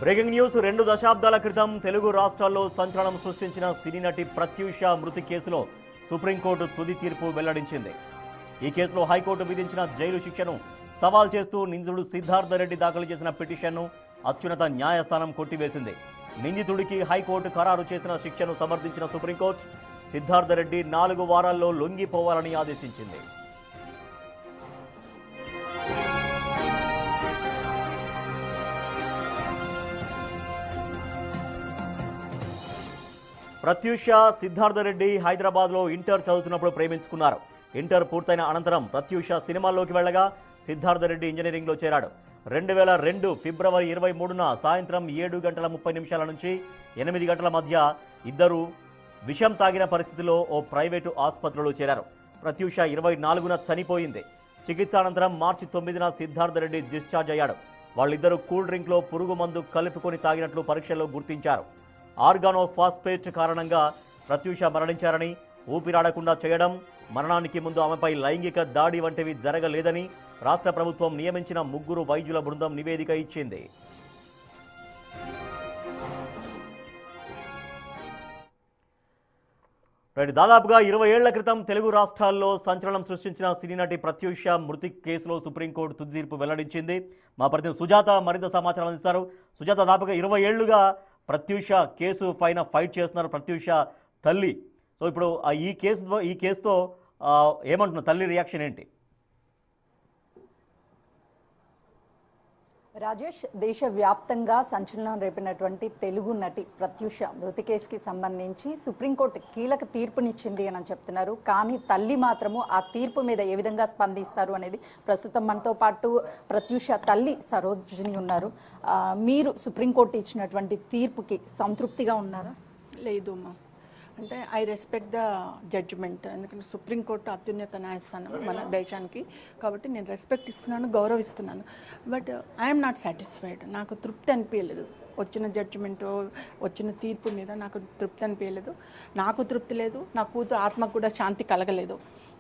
Breaking news. 2 దశాబ్దాల క్రితం తెలుగు రాష్ట్రాల్లో సంచలనం సృష్టించిన సినీ నటి ప్రత్యూష మృతి కేసులో సుప్రీంకోర్టు తుది తీర్పు వెల్లడించింది. ఈ కేసులో హైకోర్టు విధించిన జైలు శిక్షను సవాల్ చేస్తూ నిందితుడు సిద్ధార్థ రెడ్డి దాఖలు చేసిన పిటిషన్ను అత్యున్నత న్యాయస్థానం కొట్టివేసింది. నిందితుడికి హైకోర్టు ఖరారు చేసిన శిక్షను సమర్థించిన సుప్రీంకోర్టు సిద్ధార్థ రెడ్డి 4 వారాల్లో లొంగిపోవాలని ఆదేశించింది. ప్రత్యూష, సిద్ధార్థ రెడ్డి హైదరాబాద్లో ఇంటర్ చదువుతున్నప్పుడు ప్రేమించుకున్నారు. ఇంటర్ పూర్తయిన అనంతరం ప్రత్యూష సినిమాల్లోకి వెళ్లగా సిద్ధార్థ రెడ్డి ఇంజనీరింగ్లో చేరాడు. 2002 ఫిబ్రవరి 23న సాయంత్రం 7:30 నుంచి 8 గంటల మధ్య ఇద్దరు విషం తాగిన పరిస్థితిలో ఓ ప్రైవేటు ఆసుపత్రిలో చేరారు. ప్రత్యూష 24న చనిపోయింది. చికిత్స అనంతరం మార్చి 9న సిద్ధార్థ రెడ్డి డిశ్చార్జ్ అయ్యాడు. వాళ్ళిద్దరూ కూల్ డ్రింక్లో పురుగు మందు కలుపుకొని తాగినట్లు పరీక్షల్లో గుర్తించారు. ఆర్గానోఫాస్ఫేట్ కారణంగా ప్రత్యూష మరణించారని, ఊపిరాడకుండా చేయడం, మరణానికి ముందు ఆమెపై లైంగిక దాడి వంటివి జరగలేదని రాష్ట్ర ప్రభుత్వం నియమించిన 3 వైద్యుల బృందం నివేదిక ఇచ్చింది. దాదాపుగా 20 ఏళ్ల క్రితం తెలుగు రాష్ట్రాల్లో సంచలనం సృష్టించిన సినీ నటి ప్రత్యూష మృతి కేసులో సుప్రీంకోర్టు తుది తీర్పు వెల్లడించింది. మా ప్రతినిధి సుజాత మరింత సమాచారం అందిస్తారు. సుజాత, దాదాపుగా 20 ఏళ్లుగా ప్రత్యూష కేసు పైన ఫైట్ చేస్తున్నారు ప్రత్యూష తల్లి. సో ఇప్పుడు ఈ కేసుతో ఏమంటున్నారు, తల్లి రియాక్షన్ ఏంటి? రాజేష్, దేశవ్యాప్తంగా సంచలనం రేపినటువంటి తెలుగు నటి ప్రత్యూష మృతి కేసుకి సంబంధించి సుప్రీంకోర్టు కీలక తీర్పునిచ్చింది అని చెప్తున్నారు. కానీ తల్లి మాత్రము ఆ తీర్పు మీద ఏ విధంగా స్పందిస్తారు అనేది ప్రస్తుతం మనతో పాటు ప్రత్యూష తల్లి సరోజిని ఉన్నారు. మీరు సుప్రీంకోర్టు ఇచ్చినటువంటి తీర్పుకి సంతృప్తిగా ఉన్నారా? లేదు అమ్మా, అంటే ఐ రెస్పెక్ట్ ద జడ్జిమెంట్. ఎందుకంటే సుప్రీంకోర్టు అత్యున్నత న్యాయస్థానం మన దేశానికి, కాబట్టి నేను రెస్పెక్ట్ ఇస్తున్నాను, గౌరవిస్తున్నాను. But I'm not satisfied. నాకు తృప్తి అనిపించలేదు. వచ్చిన జడ్జిమెంటు, వచ్చిన తీర్పు మీద నాకు తృప్తి అనిపించలేదు. నాకు తృప్తి లేదు, నా కూతురు ఆత్మకు కూడా శాంతి కలగలేదు.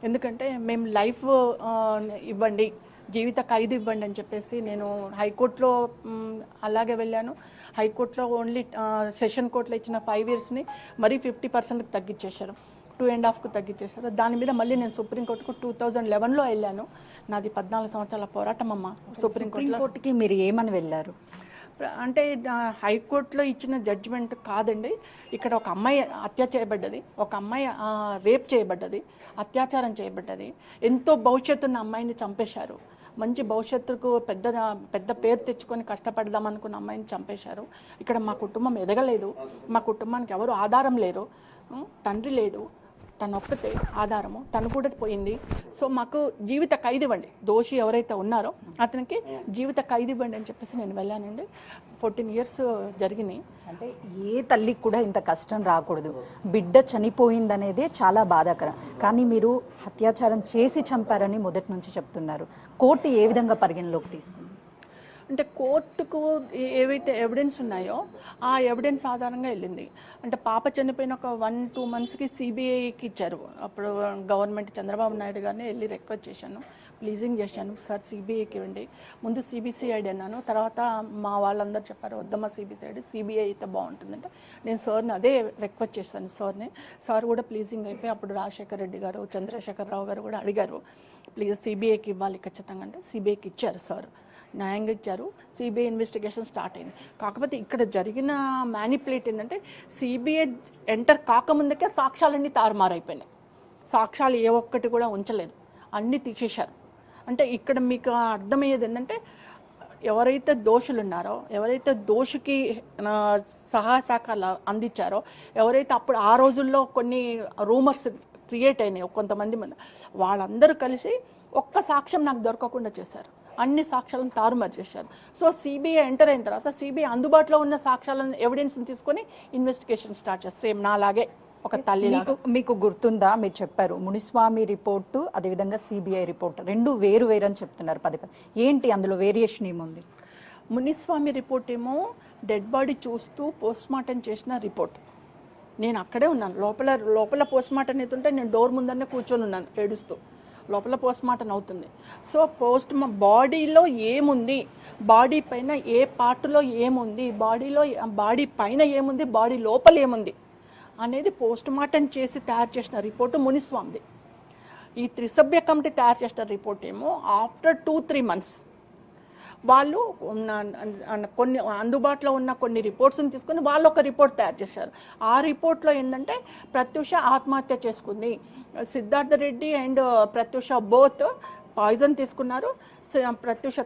ఎందుకంటే మేము లైఫ్ ఇవ్వండి, జీవిత ఖైదు ఇవ్వండి అని చెప్పేసి నేను హైకోర్టులో అలాగే వెళ్ళాను. హైకోర్టులో ఓన్లీ సెషన్ కోర్టులో ఇచ్చిన 5 yearsని మరీ 50%కి తగ్గించేశారు, 2.5కు తగ్గించేశారు. దాని మీద మళ్ళీ నేను సుప్రీంకోర్టుకు 2011లో వెళ్ళాను. నాది 14 సంవత్సరాల పోరాటం అమ్మ. సుప్రీంకోర్టుకి మీరు ఏమని వెళ్ళారు? అంటే హైకోర్టులో ఇచ్చిన జడ్జిమెంట్ కాదండి. ఇక్కడ ఒక అమ్మాయి హత్య చేయబడ్డది, ఒక అమ్మాయి రేప్ చేయబడ్డది, అత్యాచారం చేయబడ్డది. ఎంతో భవిష్యత్తున్న అమ్మాయిని చంపేశారు. మంచి భవిష్యత్తుకు పెద్ద పేరు తెచ్చుకొని కష్టపడదాం అనుకున్న అమ్మాయిని చంపేశారు. ఇక్కడ మా కుటుంబం ఎదగలేదు, మా కుటుంబానికి ఎవరు ఆధారం లేరు, తండ్రి లేడు, తను ఒక్కతే ఆధారము, తను కూడా పోయింది. సో మాకు జీవిత ఖైదు ఇవ్వండి, దోషి ఎవరైతే ఉన్నారో అతనికి జీవిత ఖైదు ఇవ్వండి అని చెప్పేసి నేను వెళ్ళానండి. 14 years జరిగినాయి. అంటే ఏ తల్లికి కూడా ఇంత కష్టం రాకూడదు. బిడ్డ చనిపోయిందనేదే చాలా బాధాకరం. కానీ మీరు అత్యాచారం చేసి చంపారని మొదటి నుంచి చెప్తున్నారు. కోర్టు ఏ విధంగా పరిగణలోకి తీసుకుంది? అంటే కోర్టుకు ఏవైతే ఎవిడెన్స్ ఉన్నాయో ఆ ఎవిడెన్స్ ఆధారంగా వెళ్ళింది. అంటే పాప చనిపోయిన ఒక 1-2 monthsకి సిబిఐకి ఇచ్చారు. అప్పుడు గవర్నమెంట్ చంద్రబాబు నాయుడు గారిని వెళ్ళి రిక్వెస్ట్ చేశాను, ప్లీజింగ్ చేశాను, సార్ సిబిఐకి ఇవ్వండి. ముందు సిబిసిఐడి అన్నాను, తర్వాత మా వాళ్ళందరూ చెప్పారు వద్దమ్మా సిబిఐ అయితే బాగుంటుందంటే నేను సార్ని అదే రిక్వెస్ట్ చేశాను. సార్ కూడా ప్లీజింగ్ అయిపోయి అప్పుడు రాజశేఖర్ రెడ్డి గారు, చంద్రశేఖరరావు గారు కూడా అడిగారు, ప్లీజ్ సిబిఐకి ఇవ్వాలి ఖచ్చితంగా అంటే సిబిఐకి ఇచ్చారు. సార్ న్యాయంగా ఇచ్చారు. సిబిఐ ఇన్వెస్టిగేషన్ స్టార్ట్ అయింది. కాకపోతే ఇక్కడ జరిగిన మ్యానిపులేట్ ఏంటంటే సిబిఐ ఎంటర్ కాకముందుకే సాక్ష్యాలన్నీ తారుమారైపోయినాయి. సాక్ష్యాలు ఏ ఒక్కటి కూడా ఉంచలేదు, అన్నీ తీసేశారు. అంటే ఇక్కడ మీకు అర్థమయ్యేది ఏంటంటే ఎవరైతే దోషులు ఉన్నారో, ఎవరైతే దోషికి సహాయశాఖలు అందించారో, ఎవరైతే అప్పుడు ఆ రోజుల్లో కొన్ని రూమర్స్ క్రియేట్ అయినాయి కొంతమంది వాళ్ళందరూ కలిసి ఒక్క సాక్ష్యం నాకు దొరకకుండా చేశారు. అన్ని సాక్ష్యాలను తారుమారు చేశారు. సో సిబిఐ ఎంటర్ అయిన తర్వాత సిబిఐ అందుబాటులో ఉన్న సాక్ష్యాలను ఎవిడెన్స్ని తీసుకొని ఇన్వెస్టిగేషన్ స్టార్ట్ చేస్తారు. సేమ్ నాలాగే ఒక తల్లి. మీకు గుర్తుందా, మీరు చెప్పారు మునిస్వామి రిపోర్టు అదేవిధంగా సిబిఐ రిపోర్ట్ 2 వేరు అని చెప్తున్నారు. 10 ఏంటి అందులో వేరియేషన్ ఏముంది? మునిస్వామి రిపోర్ట్ ఏమో డెడ్ బాడీ చూస్తూ పోస్ట్మార్టం చేసిన రిపోర్ట్. నేను అక్కడే ఉన్నాను, లోపల పోస్ట్మార్టం అవుతుంటే నేను డోర్ ముందరనే కూర్చొని ఉన్నాను ఏడుస్తూ. లోపల పోస్ట్ మార్టం అవుతుంది. సో బాడీలో ఏముంది, బాడీ పైన ఏ పార్ట్లో ఏముంది, బాడీ పైన ఏముంది, బాడీ లోపల ఏముంది అనేది పోస్ట్ మార్టం చేసి తయారు చేసిన రిపోర్టు మునిస్వామిది. ఈ త్రిసభ్య కమిటీ తయారు చేసిన రిపోర్ట్ ఏమో ఆఫ్టర్ 2-3 months వాళ్ళు కొన్ని అందుబాటులో ఉన్న కొన్ని రిపోర్ట్స్ని తీసుకొని వాళ్ళు ఒక రిపోర్ట్ తయారు చేశారు. ఆ రిపోర్ట్లో ఏంటంటే ప్రత్యూష ఆత్మహత్య చేసుకుంది, Siddhartha Reddy and Pratyusha both poison తీసుకున్నారు, ప్రత్యూష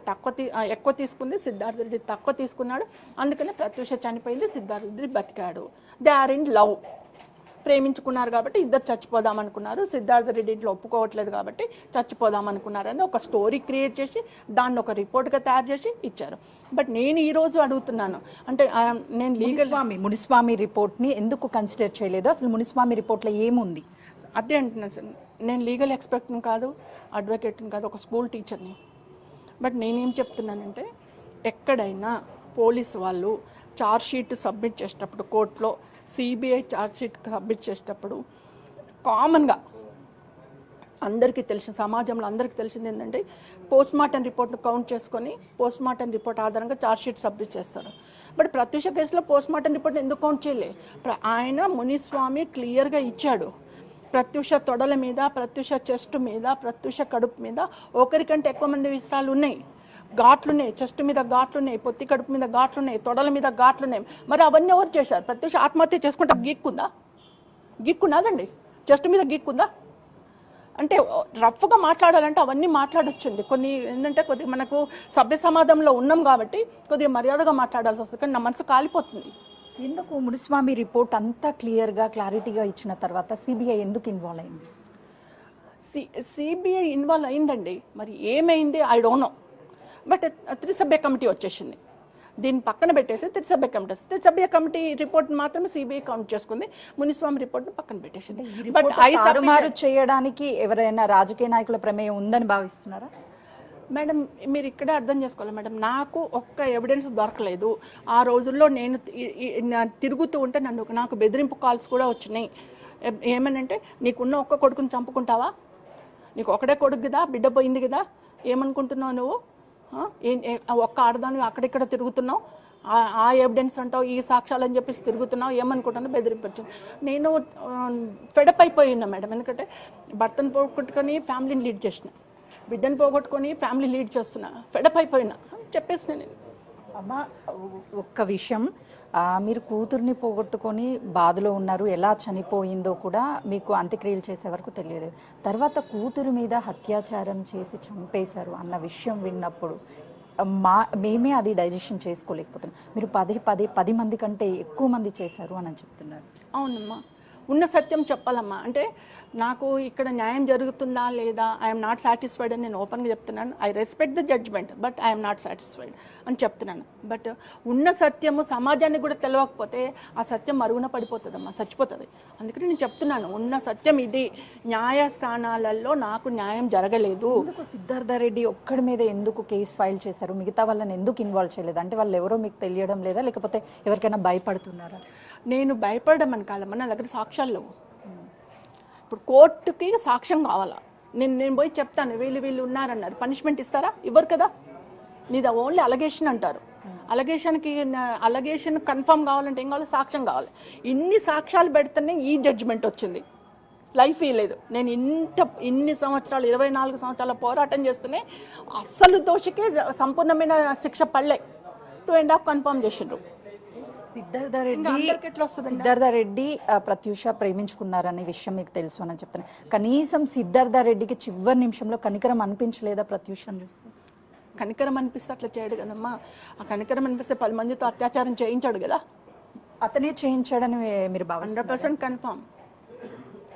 ఎక్కువ తీసుకుంది, సిద్ధార్థ రెడ్డి తక్కువ తీసుకున్నాడు, అందుకనే ప్రత్యూష చనిపోయింది, సిద్ధార్థ రెడ్డి బతికాడు. దే ఆర్ ఇన్ లవ్, ప్రేమించుకున్నారు కాబట్టి ఇద్దరు చచ్చిపోదాం అనుకున్నారు, సిద్ధార్థ రెడ్డి ఇంట్లో ఒప్పుకోవట్లేదు కాబట్టి చచ్చిపోదాం అనుకున్నారని ఒక స్టోరీ క్రియేట్ చేసి దాన్ని ఒక రిపోర్ట్గా తయారు చేసి ఇచ్చారు. బట్ నేను ఈరోజు అడుగుతున్నాను, అంటే నేను మునిస్వామి రిపోర్ట్ని ఎందుకు కన్సిడర్ చేయలేదు, అసలు మునిస్వామి రిపోర్ట్లో ఏముంది? అదే అంటున్నాను సార్, నేను లీగల్ ఎక్స్పర్ట్ని కాదు, అడ్వకేట్ని కాదు, ఒక స్కూల్ టీచర్ని. బట్ నేనేం చెప్తున్నానంటే ఎక్కడైనా పోలీసు వాళ్ళు ఛార్జ్షీట్ సబ్మిట్ చేసేటప్పుడు కోర్టులో సిబిఐ ఛార్జ్షీట్ సబ్మిట్ చేసేటప్పుడు కామన్గా అందరికీ తెలిసిన సమాజంలో అందరికీ తెలిసింది ఏంటంటే పోస్ట్ మార్టం రిపోర్ట్ను కౌంట్ చేసుకొని పోస్ట్ మార్టం రిపోర్ట్ ఆధారంగా ఛార్జ్షీట్ సబ్మిట్ చేస్తారు. బట్ ప్రత్యూష కేసులో పోస్ట్ మార్టం రిపోర్ట్ ఎందుకు కౌంట్ చేయలే? ఆయన మునిస్వామి క్లియర్గా ఇచ్చాడు, ప్రత్యూష తొడల మీద, ప్రత్యూష చెస్ట్ మీద, ప్రత్యూష కడుపు మీద ఒకరికంటే ఎక్కువ మంది విషయాలు ఉన్నాయి, ఘాట్లున్నాయి, చెస్ట్ మీద ఘాట్లున్నాయి, పొత్తి కడుపు మీద ఘాట్లున్నాయి, తొడల మీద ఘాట్లున్నాయి. మరి అవన్నీ ఎవరు చేశారు? ప్రత్యూష ఆత్మహత్య చేసుకుంటే గీక్కున్నాదండి, చెస్ట్ మీద గీక్కుందా? అంటే రఫ్గా మాట్లాడాలంటే అవన్నీ మాట్లాడొచ్చండి. కొన్ని ఏంటంటే కొద్దిగా మనకు సభ్య సమాజంలో ఉన్నాం కాబట్టి కొద్దిగా మర్యాదగా మాట్లాడాల్సి వస్తుంది, కానీ నా మనసు కాలిపోతుంది. ఎందుకు మునిస్వామి రిపోర్ట్ అంతా క్లారిటీగా ఇచ్చిన తర్వాత సిబిఐ ఎందుకు ఇన్వాల్వ్ అయింది? సిబిఐ ఇన్వాల్వ్ అయిందండి, మరి ఏమైంది ఐ డోంట్ నో. బట్ త్రిసభ్య కమిటీ వచ్చేసింది, దీన్ని పక్కన పెట్టేసి త్రిసభ్య కమిటీ రిపోర్ట్ మాత్రమే సిబిఐ కౌంట్ చేసుకుంది, మునిస్వామి రిపోర్ట్ పక్కన పెట్టేసింది. బట్ తారుమారు చేయడానికి ఎవరైనా రాజకీయ నాయకుల ప్రమేయం ఉందని భావిస్తున్నారా? మేడం మీరు ఇక్కడే అర్థం చేసుకోవాలి మేడం, నాకు ఒక్క ఎవిడెన్స్ దొరకలేదు. ఆ రోజుల్లో నేను తిరుగుతూ ఉంటే నాకు బెదిరింపు కాల్స్ కూడా వచ్చినాయి. ఏమనంటే నీకున్న ఒక్క కొడుకుని చంపుకుంటావా, నీకు ఒకడే కొడుకు కదా, బిడ్డ పోయింది కదా, ఏమనుకుంటున్నావు నువ్వు, ఒక్క ఆడదాన్ని అక్కడిక్కడ తిరుగుతున్నావు, ఆ ఎవిడెన్స్ అంటావు, ఈ సాక్ష్యాలు అని చెప్పేసి తిరుగుతున్నావు, ఏమనుకుంటున్నావు, బెదిరింపొచ్చింది. నేను ఫెడప్ అయిపోయినా మేడం, ఎందుకంటే భర్తను పోగొట్టుకొని ఫ్యామిలీని లీడ్ చేసిన, బిడ్డను పోగొట్టుకొని ఫ్యామిలీ లీడ్ చేస్తున్నా, ఫెడప్ అయిపోయినా చెప్పేసిన నేను. అమ్మా ఒక్క విషయం, మీరు కూతుర్ని పోగొట్టుకొని బాధలో ఉన్నారు, ఎలా చనిపోయిందో కూడా మీకు అంత్యక్రియలు చేసే వరకు తెలియలేదు. తర్వాత కూతురు మీద అత్యాచారం చేసి చంపేశారు అన్న విషయం విన్నప్పుడు మేమే అది డైజెషన్ చేసుకోలేకపోతున్నాం. మీరు 10 మంది కంటే ఎక్కువ మంది చేశారు అని చెప్తున్నారు. అవునమ్మా, ఉన్న సత్యం చెప్పాలమ్మా. అంటే నాకు ఇక్కడ న్యాయం జరుగుతుందా లేదా, ఐఎమ్ నాట్ సాటిస్ఫైడ్ అని నేను ఓపెన్గా చెప్తున్నాను. I respect the judgment, but I'm not satisfied అని చెప్తున్నాను. బట్ ఉన్న సత్యము సమాజానికి కూడా తెలియకపోతే ఆ సత్యం మరుగున పడిపోతుందమ్మా, చచ్చిపోతుంది. అందుకని నేను చెప్తున్నాను, ఉన్న సత్యం ఇది. న్యాయస్థానాలలో నాకు న్యాయం జరగలేదు. సిద్ధార్థ రెడ్డి ఒక్కడి మీద ఎందుకు కేసు ఫైల్ చేశారు, మిగతా వాళ్ళని ఎందుకు ఇన్వాల్వ్ చేయలేదు? అంటే వాళ్ళు ఎవరో మీకు తెలియడం లేదా, లేకపోతే ఎవరికైనా భయపడుతున్నారా? నేను భయపడడం అని కాదమ్మా, నా దగ్గర సాక్ష్యాలు లేవు. ఇప్పుడు కోర్టుకి సాక్ష్యం కావాలా, నేను పోయి చెప్తాను వీళ్ళు ఉన్నారన్నారు, పనిష్మెంట్ ఇస్తారా? ఇవ్వరు కదా. నీది ఓన్లీ అలగేషన్ అంటారు. అలగేషన్ కన్ఫర్మ్ కావాలంటే ఏం కావాలి? సాక్ష్యం కావాలి. ఇన్ని సాక్ష్యాలు పెడితేనే ఈ జడ్జిమెంట్ వచ్చింది. లైఫ్ లేదు. నేను ఇన్ని సంవత్సరాలు 24 సంవత్సరాల పోరాటం చేస్తూనే అస్సలు దోషికే సంపూర్ణమైన శిక్ష పడలే. 2.5 కన్ఫర్మ్ చేసిండ్రు. సిద్ధార్థ రెడ్డి ప్రత్యూష ప్రేమించుకున్నారనే విషయం మీకు తెలుసు అని చెప్తాను. కనీసం సిద్ధార్థ రెడ్డికి చివరి నిమిషంలో కనికరం అనిపించలేదా ప్రత్యూషను చూస్తే? కనికరం అనిపిస్తే అట్లా చేయడు కదమ్మా. ఆ కనికరం అనిపిస్తే 10 మందితో అత్యాచారం చేయించాడు కదా. అతనే చేయించాడని మీరు 100% కన్ఫర్మ్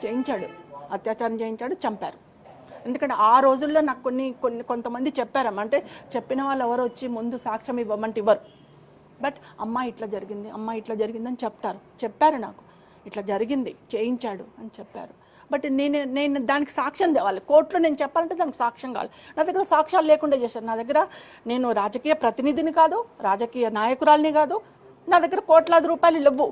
చేయించాడు. అత్యాచారం చేయించాడు, చంపారు. ఎందుకంటే ఆ రోజుల్లో నాకు కొంతమంది చెప్పారమ్మా. అంటే చెప్పిన వాళ్ళు ఎవరు వచ్చి ముందు సాక్ష్యం ఇవ్వమంటే ఇవ్వరు. బట్ అమ్మ ఇట్లా జరిగింది అని చెప్పారు నాకు. ఇట్లా జరిగింది, చేయించాడు అని చెప్పారు. బట్ నేను దానికి సాక్ష్యం తేవాలి. కోర్టులో నేను చెప్పాలంటే దానికి సాక్ష్యం కావాలి. నా దగ్గర సాక్ష్యాలు లేకుండా చేశారు. నా దగ్గర నేను రాజకీయ ప్రతినిధిని కాదు, రాజకీయ నాయకురాలిని కాదు. నా దగ్గర కోట్లాది రూపాయలు లేవు.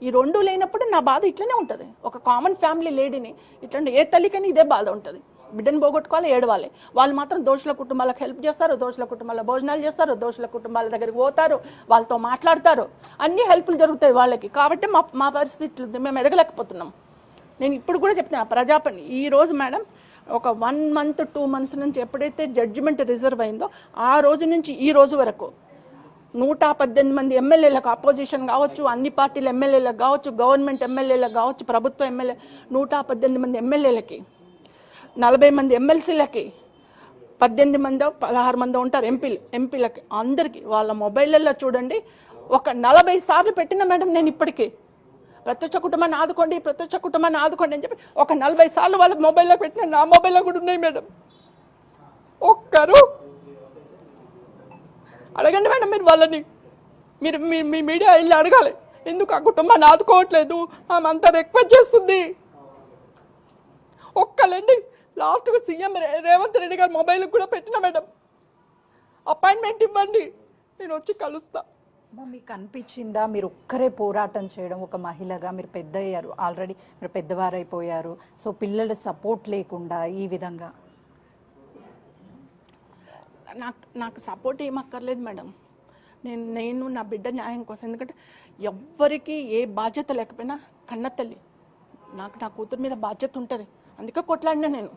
ఈ రెండు లేనప్పుడు నా బాధ ఇట్లనే ఉంటుంది. ఒక కామన్ ఫ్యామిలీ లేడీని ఇట్లా ఏ తల్లికని ఇదే బాధ ఉంటుంది. బిడ్డను పోగొట్టుకోవాలి, ఏడవాలి. వాళ్ళు మాత్రం దోషుల కుటుంబాలకు హెల్ప్ చేస్తారు, దోషుల కుటుంబాల భోజనాలు చేస్తారు, దోషుల కుటుంబాల దగ్గరికి పోతారు, వాళ్ళతో మాట్లాడతారు, అన్ని హెల్ప్లు జరుగుతాయి వాళ్ళకి. కాబట్టి మా పరిస్థితులు మేము ఎదగలేకపోతున్నాం. నేను ఇప్పుడు కూడా చెప్తున్నా, ప్రజాపని ఈరోజు మేడం ఒక 1 month 2 months నుంచి ఎప్పుడైతే జడ్జిమెంట్ రిజర్వ్ అయిందో ఆ రోజు నుంచి ఈ రోజు వరకు 118 మంది ఎమ్మెల్యేలకు, అపోజిషన్ కావచ్చు, అన్ని పార్టీల ఎమ్మెల్యేలకు కావచ్చు, గవర్నమెంట్ ఎమ్మెల్యేలకు కావచ్చు, ప్రభుత్వ ఎమ్మెల్యే 118 మంది ఎమ్మెల్యేలకి, 40 మంది ఎమ్మెల్సీలకి, 18 మందో 16 మందో ఉంటారు ఎంపీలకి అందరికీ వాళ్ళ మొబైల్లో చూడండి ఒక 40 సార్లు పెట్టిన మేడం. నేను ఇప్పటికీ ప్రత్యక్ష కుటుంబాన్ని ఆదుకోండి, ప్రత్యక్ష కుటుంబాన్ని ఆదుకోండి అని చెప్పి ఒక 40 సార్లు వాళ్ళ మొబైల్లో పెట్టిన, నా మొబైల్లో కూడా ఉన్నాయి మేడం. ఒక్కరు అడగండి మేడం, మీరు వాళ్ళని, మీరు మీ మీడియా వెళ్ళి అడగాలి, ఎందుకు ఆ కుటుంబాన్ని ఆదుకోవట్లేదు, ఆమె అంతా రిక్వెస్ట్ చేస్తుంది. ఒక్కలండి లాస్ట్గా సీఎం రేవంత్ రెడ్డి గారు మొబైల్కి కూడా పెట్టిన మేడం, అపాయింట్మెంట్ ఇవ్వండి, నేను వచ్చి కలుస్తా. మీకు అనిపించిందా మీరు ఒక్కరే పోరాటం చేయడం, ఒక మహిళగా మీరు పెద్ద అయ్యారు, ఆల్రెడీ మీరు పెద్దవారైపోయారు, సో పిల్లల సపోర్ట్ లేకుండా ఈ విధంగా? నాకు సపోర్ట్ ఏం అక్కర్లేదు మేడం. నేను నా బిడ్డ న్యాయం కోసం, ఎందుకంటే ఎవ్వరికి ఏ బాధ్యత లేకపోయినా కన్న తల్లి, నా కూతురు మీద బాధ్యత ఉంటుంది, అందుకే కొట్లాడినా నేను.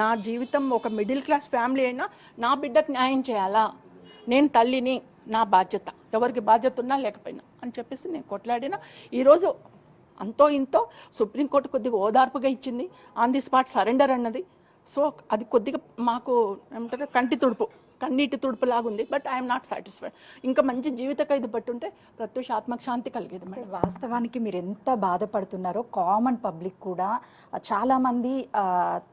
నా జీవితం ఒక మిడిల్ క్లాస్ ఫ్యామిలీ అయినా నా బిడ్డకు న్యాయం చేయాలా, నేను తల్లిని, నా బాధ్యత, ఎవరికి బాధ్యత ఉన్నా లేకపోయినా అని చెప్పేసి నేను కొట్లాడినా. ఈరోజు అంతో ఇంతో సుప్రీంకోర్టు కొద్దిగా ఓదార్పుగా ఇచ్చింది, ఆన్ ది స్పాట్ సరెండర్ అన్నది. సో అది కొద్దిగా మాకు ఏమంటారు కన్నీటి తుడుపు లాగుంది. But I'm not satisfied. ఇంకా మంచి జీవిత ఖైదు పట్టుంటే ప్రత్యూష ఆత్మశాంతి కలిగేది మేడం. వాస్తవానికి మీరు ఎంత బాధపడుతున్నారో కామన్ పబ్లిక్ కూడా చాలామంది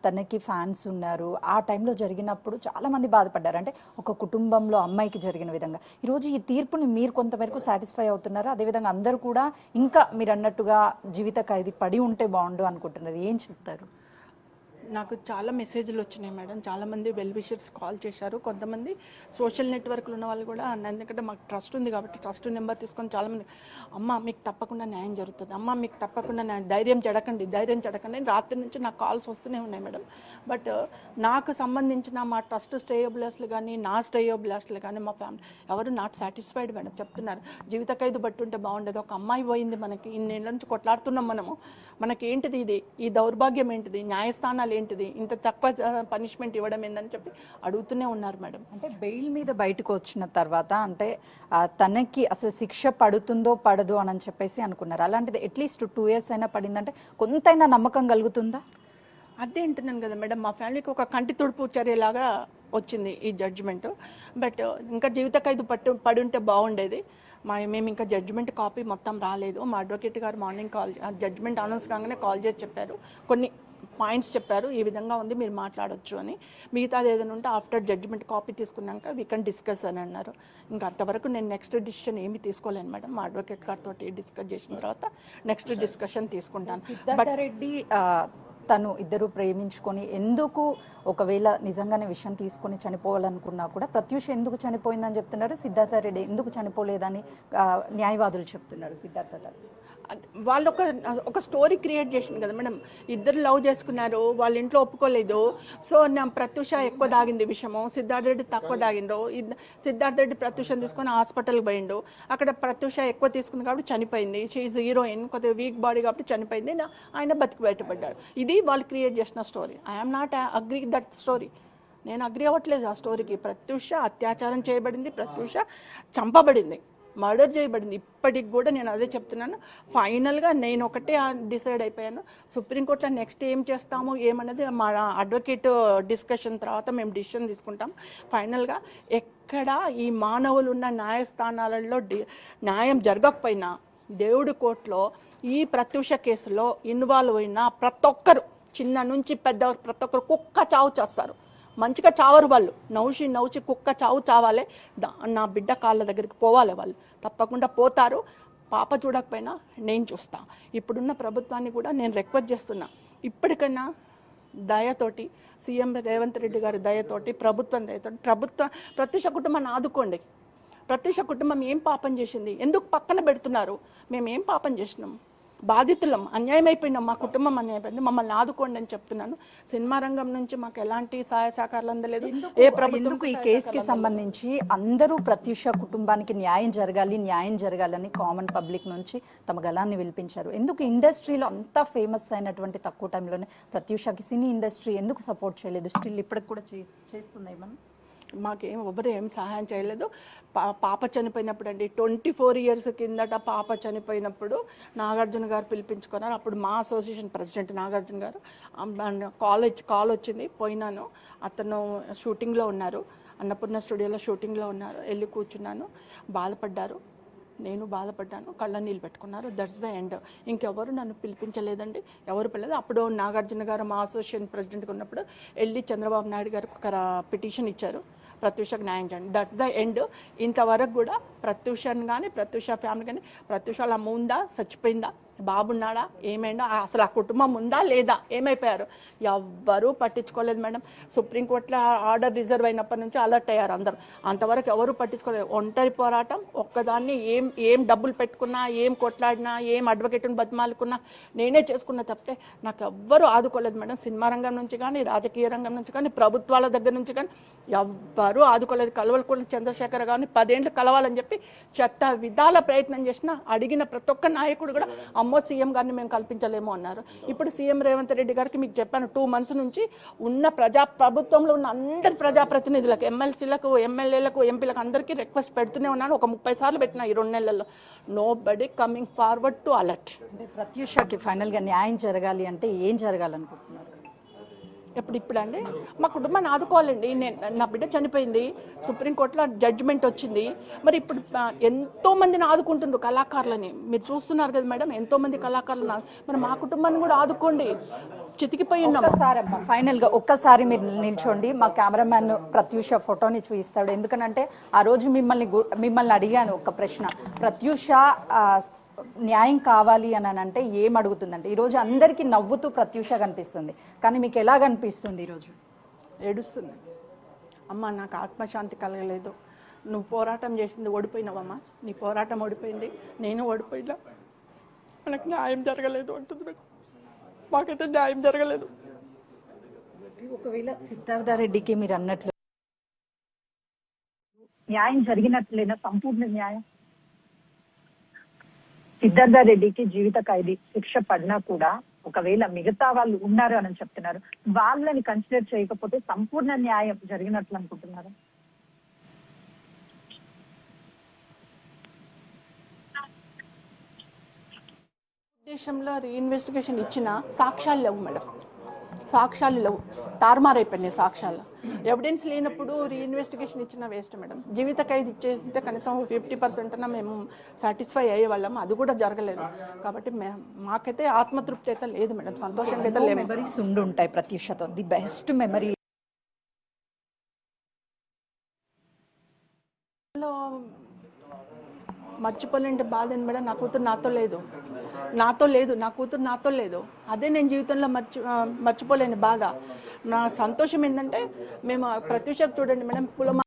తనకి ఫ్యాన్స్ ఉన్నారు. ఆ టైంలో జరిగినప్పుడు చాలామంది బాధపడ్డారు, అంటే ఒక కుటుంబంలో అమ్మాయికి జరిగిన విధంగా. ఈరోజు ఈ తీర్పుని మీరు కొంతవరకు సాటిస్ఫై అవుతున్నారా? అదేవిధంగా అందరూ కూడా ఇంకా మీరు అన్నట్టుగా జీవిత ఖైదు పడి ఉంటే బాగుండు అనుకుంటున్నారు, ఏం చెప్తారు? నాకు చాలా మెసేజ్లు వచ్చినాయి మేడం, చాలామంది వెల్ విషర్స్ కాల్ చేశారు, కొంతమంది సోషల్ నెట్వర్క్లు ఉన్న వాళ్ళు కూడా, ఎందుకంటే మాకు ట్రస్ట్ ఉంది కాబట్టి ట్రస్ట్ నెంబర్ తీసుకొని చాలామంది, అమ్మ మీకు తప్పకుండా న్యాయం జరుగుతుంది, అమ్మ మీకు తప్పకుండా ధైర్యం చెడకండి రాత్రి నుంచి నాకు కాల్స్ వస్తూనే ఉన్నాయి మేడం. బట్ నాకు సంబంధించిన మా ట్రస్ట్ స్టేయబులర్స్లు కానీ, నా స్టేయబులర్స్లు కానీ, మా ఫ్యామిలీ ఎవరు నాట్ సాటిస్ఫైడ్ మేడం. చెప్తున్నారు జీవిత ఖైదు పట్టుంటే బాగుండేది, ఒక అమ్మాయి పోయింది, మనకి ఇన్నేళ్ళ నుంచి కొట్లాడుతున్నాం మనకి ఏంటిది ఇది, ఈ దౌర్భాగ్యం ఏంటిది, న్యాయస్థానాలు ఏంటిది, ఇంత తక్కువ పనిష్మెంట్ ఇవ్వడం ఏందని చెప్పి అడుగుతూనే ఉన్నారు మేడం. అంటే బెయిల్ మీద బయటకు వచ్చిన తర్వాత అంటే తనకి అసలు శిక్ష పడుతుందో పడదు అని చెప్పేసి అనుకున్నారు, అలాంటిది అట్లీస్ట్ 2 years అయినా పడిందంటే కొంతైనా నమ్మకం కలుగుతుందా? అదే అంటున్నాను కదా మేడం, మా ఫ్యామిలీకి ఒక కంటి తుడుపు చర్యలాగా వచ్చింది ఈ జడ్జిమెంట్. బట్ ఇంకా జీవిత ఖైదు పడి ఉంటే బాగుండేది. మేము ఇంకా జడ్జిమెంట్ కాపీ మొత్తం రాలేదు. మా అడ్వకేట్ గారు మార్నింగ్ జడ్జిమెంట్ అనౌన్స్ కాగానే కాల్ చేసి చెప్పారు, కొన్ని పాయింట్స్ చెప్పారు, ఈ విధంగా ఉంది మీరు మాట్లాడొచ్చు అని. మిగతాది ఏదైనా ఉంటే ఆఫ్టర్ జడ్జిమెంట్ కాపీ తీసుకున్నాక వీ కెన్ డిస్కస్ అని అన్నారు. ఇంకా అంతవరకు నేను నెక్స్ట్ డిసిషన్ ఏమి తీసుకోలేను మేడం. మా అడ్వకేట్ గారితో డిస్కస్ చేసిన తర్వాత నెక్స్ట్ డిస్కషన్ తీసుకుంటాను. సిద్ధార్థ రెడ్డి తను ఇద్దరు ప్రేమించుకొని ఎందుకు ఒకవేళ నిజంగానే విషయం తీసుకొని చనిపోవాలనుకున్నా కూడా ప్రత్యూష ఎందుకు చనిపోయిందని చెప్తున్నారు, సిద్ధార్థ రెడ్డి ఎందుకు చనిపోలేదని న్యాయవాదులు చెప్తున్నారు. సిద్ధార్థ వాళ్ళు ఒక స్టోరీ క్రియేట్ చేసింది కదా మేడం, ఇద్దరు లవ్ చేసుకున్నారు, వాళ్ళ ఇంట్లో ఒప్పుకోలేదు, సో నా ప్రత్యూష ఎక్కువ దాగింది విషయము, సిద్ధార్థ రెడ్డి తక్కువ దాగిండు, సిద్ధార్థ రెడ్డి ప్రత్యూషని తీసుకొని హాస్పిటల్కి పోయిండు, అక్కడ ప్రత్యూష ఎక్కువ తీసుకుంది కాబట్టి చనిపోయింది, షీఈ్ హీరోయిన్, కొద్దిగా వీక్ బాడీ కాబట్టి చనిపోయింది, ఆయన బతికి బయటపడ్డాడు. ఇది వాళ్ళు క్రియేట్ చేసిన story. I'm not agree that story. నేను అగ్రీ అవ్వట్లేదు ఆ స్టోరీకి. ప్రత్యూష అత్యాచారం చేయబడింది, ప్రత్యూష చంపబడింది, మర్డర్ చేయబడింది. ఇప్పటికి కూడా నేను అదే చెప్తున్నాను. ఫైనల్గా నేను ఒకటే డిసైడ్ అయిపోయాను, సుప్రీంకోర్టులో నెక్స్ట్ ఏం చేస్తాము ఏమన్నది మా అడ్వకేట్ డిస్కషన్ తర్వాత మేము డిసిషన్ తీసుకుంటాం. ఫైనల్గా ఎక్కడ ఈ మానవులు ఉన్న న్యాయస్థానాలలో న్యాయం జరగకపోయినా దేవుడి కోర్టులో ఈ ప్రత్యూష కేసులో ఇన్వాల్వ్ అయిన ప్రతి ఒక్కరు, చిన్న నుంచి పెద్ద ప్రతి ఒక్కరు కుక్క చావు చేస్తారు, మంచిగా చావరు వాళ్ళు, నవ్వుచి కుక్క చావాలి. నా బిడ్డ కాళ్ళ దగ్గరికి పోవాలి, వాళ్ళు తప్పకుండా పోతారు. పాప చూడకపోయినా నేను చూస్తా. ఇప్పుడున్న ప్రభుత్వాన్ని కూడా నేను రిక్వెస్ట్ చేస్తున్నా, ఇప్పటికైనా దయతోటి, సీఎం రేవంత్ రెడ్డి గారి దయతోటి, ప్రభుత్వం దయతోటి, ప్రత్యూష కుటుంబాన్ని ఆదుకోండి. ప్రత్యూష కుటుంబం ఏం పాపం చేసింది, ఎందుకు పక్కన పెడుతున్నారు? మేము ఏం పాపం చేసినాం? బాధితులం, అన్యాయం అయిపోయినాం, మా కుటుంబం అన్యాయమైంది, మమ్మల్ని ఆదుకోండి అని చెప్తున్నాను. సినిమా రంగం నుంచి మాకు ఎలాంటి సహాయ సహకారాలు అందలేదు. ఏ ప్రభుత్వం ఎందుకు ఈ కేసుకి సంబంధించి అందరూ ప్రత్యూష కుటుంబానికి న్యాయం జరగాలని కామన్ పబ్లిక్ నుంచి తమ గలాన్ని వినిపించారు. ఎందుకు ఇండస్ట్రీలో అంతా ఫేమస్ అయినటువంటి తక్కువ టైంలోనే ప్రత్యూషకి సినీ ఇండస్ట్రీ ఎందుకు సపోర్ట్ చేయలేదు? స్టిల్ ఇప్పటికి కూడా చేస్తుంది ఏమన్నా? మాకేం ఎవరు ఏం సహాయం చేయలేదు. పాప చనిపోయినప్పుడు అండి, 24 years కిందట పాప చనిపోయినప్పుడు నాగార్జున గారు పిలిపించుకున్నారు. అప్పుడు మా అసోసియేషన్ ప్రెసిడెంట్ నాగార్జున గారు కాల్ వచ్చింది, పోయినాను. అతను షూటింగ్లో ఉన్నారు, అన్నపూర్ణ స్టూడియోలో షూటింగ్లో ఉన్నారు. వెళ్ళి కూర్చున్నాను, బాధపడ్డారు, నేను బాధపడ్డాను, కళ్ళ నీళ్ళు పెట్టుకున్నారు. That's the end. ఇంకెవరు నన్ను పిలిపించలేదండి, ఎవరు పిల్లలు. అప్పుడు నాగార్జున గారు మా అసోసియేషన్ ప్రెసిడెంట్గా ఉన్నప్పుడు వెళ్ళి చంద్రబాబు నాయుడు గారికి ఒక పిటిషన్ ఇచ్చారు, ప్రత్యూషకు న్యాయం చేయండి. That's the end. ఇంతవరకు కూడా ప్రత్యూషని కానీ ప్రత్యూష ఫ్యామిలీ కానీ, ప్రత్యూష వాళ్ళ అమ్మ ఉందా, చచ్చిపోయిందా, బాబున్నాడా, ఏమైందా, అసలు ఆ కుటుంబం ఉందా లేదా, ఏమైపోయారు, ఎవ్వరూ పట్టించుకోలేదు మేడం. సుప్రీంకోర్టులో ఆర్డర్ రిజర్వ్ అయినప్పటి నుంచి అలర్ట్ అయ్యారు అందరూ, అంతవరకు ఎవరు పట్టించుకోలేదు. ఒంటరి పోరాటం, ఒక్కదాన్ని ఏం డబ్బులు పెట్టుకున్నా, ఏం కొట్లాడినా, ఏం అడ్వకేట్ని బతిమాలుకున్నా నేనే చేసుకున్నా తప్పితే నాకు ఎవ్వరూ ఆదుకోలేదు మేడం. సినిమా రంగం నుంచి కానీ, రాజకీయ రంగం నుంచి కానీ, ప్రభుత్వాల దగ్గర నుంచి కానీ ఎవ్వరూ ఆదుకోలేదు. కలవలకొండ చంద్రశేఖర్ గారిని 10 ఏళ్ళు కలవాలని చెప్పి చెత్త విధాల ప్రయత్నం చేసినా అడిగిన ప్రతి ఒక్క నాయకుడు కూడా అమ్మో సీఎం గారిని మేము కల్పించలేము అన్నారు. ఇప్పుడు సీఎం రేవంత్ రెడ్డి గారికి మీకు చెప్పాను, 2 months నుంచి ఉన్న ప్రభుత్వంలో ఉన్న అందరి ప్రజాప్రతినిధులకు, ఎమ్మెల్సీలకు, ఎమ్మెల్యేలకు, ఎంపీలకు అందరికీ రిక్వెస్ట్ పెడుతూనే ఉన్నాను. ఒక 30 సార్లు పెట్టిన ఈ 2 నెలల్లో. Nobody coming forward to alert. అంటే ప్రత్యూషకి ఫైనల్గా న్యాయం జరగాలి అంటే ఏం జరగాలనుకుంటున్నారు? ఇప్పుడు అండి మా కుటుంబాన్ని ఆదుకోవాలండి. నా బిడ్డ చనిపోయింది, సుప్రీంకోర్టులో జడ్జిమెంట్ వచ్చింది. మరి ఇప్పుడు ఎంతో మందిని ఆదుకుంటుండ్రు కళాకారులని, మీరు చూస్తున్నారు కదా మేడం, ఎంతో మంది కళాకారులను. మరి మా కుటుంబాన్ని కూడా ఆదుకోండి, చితికిపోయి ఉన్నాం. ఫైనల్గా ఒక్కసారి మీరు నిల్చోండి, మా కెమెరామ్యాన్ ప్రత్యూష ఫోటోని చూపిస్తాడు. ఎందుకనంటే ఆ రోజు మిమ్మల్ని అడిగాను ఒక ప్రశ్న, ప్రత్యూష న్యాయం కావాలి అని అంటే ఏం అడుగుతుందంటే, ఈరోజు అందరికీ నవ్వుతూ ప్రత్యూష కనిపిస్తుంది, కానీ మీకు ఎలా కనిపిస్తుంది? ఈరోజు ఏడుస్తుంది. అమ్మ నాకు ఆత్మశాంతి కలగలేదు, నువ్వు పోరాటం చేసింది ఓడిపోయినావమ్మా, నీ పోరాటం ఓడిపోయింది, నేను ఓడిపోయినా, మనకు న్యాయం జరగలేదు అంటుంది. మాకైతే న్యాయం జరగలేదు. ఒకవేళ సిద్ధార్థరెడ్డికి మీరు అన్నట్లు న్యాయం జరిగినట్లేనా? సంపూర్ణ న్యాయం. సిద్ధార్థరెడ్డికి జీవిత ఖైదీ శిక్ష పడినా కూడా ఒకవేళ మిగతా వాళ్ళు ఉన్నారు అని చెప్తున్నారు, వాళ్ళని కన్సిడర్ చేయకపోతే సంపూర్ణ న్యాయం జరిగినట్లు అనుకుంటున్నారు? దేశంలో రీఇన్వెస్టిగేషన్ ఇచ్చిన సాక్ష్యాలు లేవు మేడం, సాక్ష్యాలు లేవు, తారుమారైపోయినాయి సాక్ష్యాలు. ఎవిడెన్స్ లేనప్పుడు రీఇన్వెస్టిగేషన్ ఇచ్చిన వేస్ట్ మేడం. జీవిత ఖైదు ఇచ్చేసింటే కనీసం 50% అన్నా మేము సాటిస్ఫై అయ్యేవాళ్ళం, అది కూడా జరగలేదు. కాబట్టి మాకైతే ఆత్మతృప్తి అయితే లేదు మేడం, సంతోషంగా అయితే లేదు. మెమరీస్ ఉండుంటాయి ప్రత్యూషతో, ది బెస్ట్ మెమరీ. మర్చిపోలేంటి బాధ ఏంది మేడం, నా కూతురు నాతో లేదు, నా కూతురు నాతో లేదు. అదే నేను జీవితంలో మర్చిపోలేని బాధ. నా సంతోషం ఏంటంటే మేము ప్రత్యూషకు చూడండి మేడం, కులం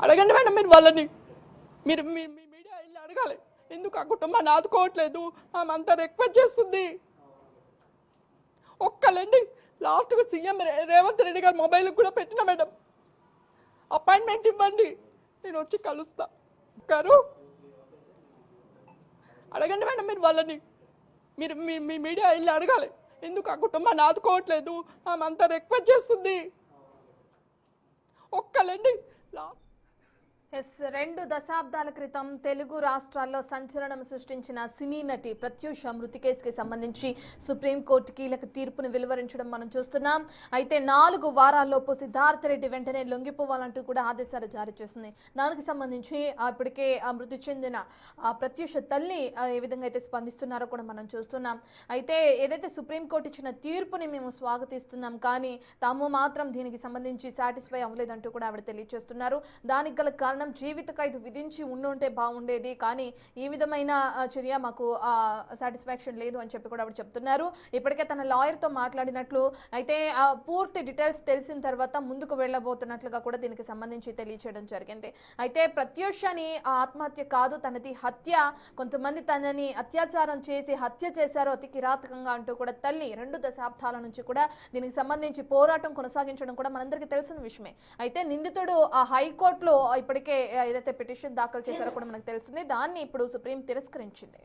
అడగండి మేడం మీరు వాళ్ళని, మీరు మీ మీడియా వెళ్ళి అడగాలి, ఎందుకు ఆ కుటుంబాన్ని ఆదుకోవట్లేదు, ఆమె అంతా రిక్వెస్ట్ చేస్తుంది. ఒక్కలండి లాస్ట్గా సీఎం రేవంత్ రెడ్డి గారు మొబైల్కి కూడా పెట్టిన మేడం, అపాయింట్మెంట్ ఇవ్వండి, నేను వచ్చి కలుస్తా గారు. అడగండి మేడం మీరు వాళ్ళని, మీరు మీ మీడియా వెళ్ళి అడగాలి, ఎందుకు ఆ కుటుంబాన్ని ఆదుకోవట్లేదు? ఆమె అంతా రిక్వెస్ట్ చేస్తుంది. ఒక్కలండి ఎస్ 2 దశాబ్దాల క్రితం తెలుగు రాష్ట్రాల్లో సంచలనం సృష్టించిన సినీ నటి ప్రత్యూష మృతి కేసుకి సంబంధించి సుప్రీంకోర్టు కీలక తీర్పును వెలువరించడం మనం చూస్తున్నాం. అయితే 4 వారాల్లోపు సిద్ధార్థ రెడ్డి వెంటనే లొంగిపోవాలంటూ కూడా ఆదేశాలు జారీ చేసింది. దానికి సంబంధించి ఇప్పటికే మృతి చెందిన ప్రత్యూష తల్లి ఏ విధంగా అయితే స్పందిస్తున్నారో కూడా మనం చూస్తున్నాం. అయితే ఏదైతే సుప్రీంకోర్టు ఇచ్చిన తీర్పుని మేము స్వాగతిస్తున్నాం, కానీ తాము మాత్రం దీనికి సంబంధించి సాటిస్ఫై అవ్వలేదంటూ కూడా ఆవిడ తెలియజేస్తున్నారు. దానికి గల కారణం జీవిత ఖైదు విధించి ఉండుంటే బాగుండేది, కానీ ఈ విధమైన చర్య మాకు సాటిస్ఫాక్షన్ లేదు అని చెప్పి కూడా ఆవిడ చెప్తున్నారు. ఇప్పటికే తన లాయర్తో మాట్లాడినట్లు, అయితే పూర్తి డీటెయిల్స్ తెలిసిన తర్వాత ముందుకు వెళ్ళబోతున్నట్లుగా కూడా దీనికి సంబంధించి తెలియచేయడం జరిగింది. అయితే ప్రత్యూషని ఆత్మహత్య కాదు, తనది హత్య, కొంతమంది తనని అత్యాచారం చేసి హత్య చేశారు అతి కిరాతకంగా అంటూ కూడా తల్లి 2 దశాబ్దాల నుంచి కూడా దీనికి సంబంధించి పోరాటం కొనసాగించడం కూడా మనందరికీ తెలిసిన విషయమే. అయితే నిందితుడు హైకోర్టులో ఇప్పటికే ఏదైతే పిటిషన్ దాఖలు చేశారో కూడా మనకు తెలిసింది. దాన్ని ఇప్పుడు సుప్రీం తిరస్కరించింది.